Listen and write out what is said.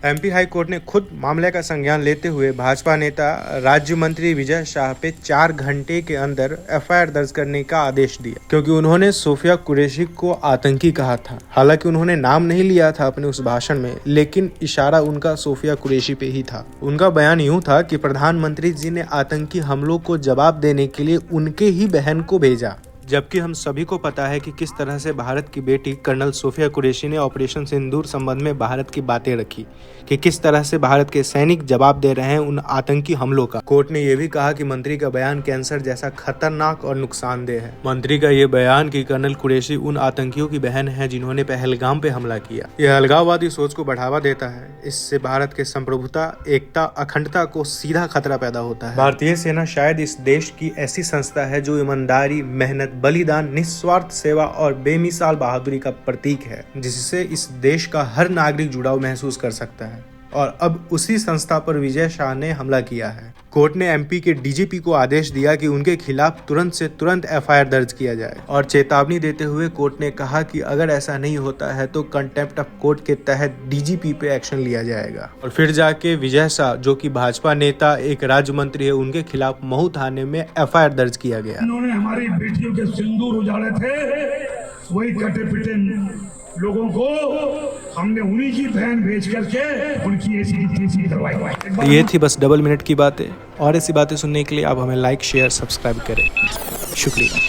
MP high court ने खुद मामले का संज्ञान लेते हुए भाजपा नेता राज्य मंत्री विजय शाह पे 4 घंटे के अंदर एफआईआर दर्ज करने का आदेश दिया, क्योंकि उन्होंने सोफिया कुरैशी को आतंकी कहा था। हालांकि उन्होंने नाम नहीं लिया था अपने उस भाषण में, लेकिन इशारा उनका सोफिया कुरैशी पे ही था। उनका बयान यूं था कि प्रधानमंत्री जी ने आतंकी हमलों को जवाब देने के लिए उनके ही बहन को भेजा, जबकि हम सभी को पता है कि किस तरह से भारत की बेटी कर्नल सोफिया कुरैशी ने ऑपरेशन सिंदूर संबंध में भारत की बातें रखी कि किस तरह से भारत के सैनिक जवाब दे रहे हैं उन आतंकी हमलों का। कोर्ट ने यह भी कहा कि मंत्री का बयान कैंसर जैसा खतरनाक और नुकसानदेह है। मंत्री का ये बयान कि कर्नल कुरैशी उन आतंकियों की बहन है जिन्होंने पहलगाम पे हमला किया, यह अलगाववादी सोच को बढ़ावा देता है। इससे भारत के संप्रभुता, एकता, अखंडता को सीधा खतरा पैदा होता है। भारतीय सेना शायद इस देश की ऐसी संस्था है जो ईमानदारी, मेहनत, बलिदान, निस्वार्थ सेवा और बेमिसाल बहादुरी का प्रतीक है, जिससे इस देश का हर नागरिक जुड़ाव महसूस कर सकता है। और अब उसी संस्था पर विजय शाह ने हमला किया है। कोर्ट ने एमपी के डीजीपी को आदेश दिया कि उनके खिलाफ तुरंत से तुरंत एफआईआर दर्ज किया जाए और चेतावनी देते हुए कोर्ट ने कहा कि अगर ऐसा नहीं होता है तो कंटेम्प्ट ऑफ कोर्ट के तहत डीजीपी पे एक्शन लिया जाएगा। और फिर जाके विजय शाह, जो कि भाजपा नेता, एक राज्य मंत्री है, उनके खिलाफ महू थाने में एफआईआर दर्ज किया गया। उन्होंने हमारी बेटियों के सिंदूर उजाड़े थे, वही कटे पिटे लोगों को हमने उन्हीं की बहन भेज करके उनकी ऐसी करवाई। ये थी बस डबल मिनट की बातें, और ऐसी बातें सुनने के लिए आप हमें लाइक, शेयर, सब्सक्राइब करें। शुक्रिया।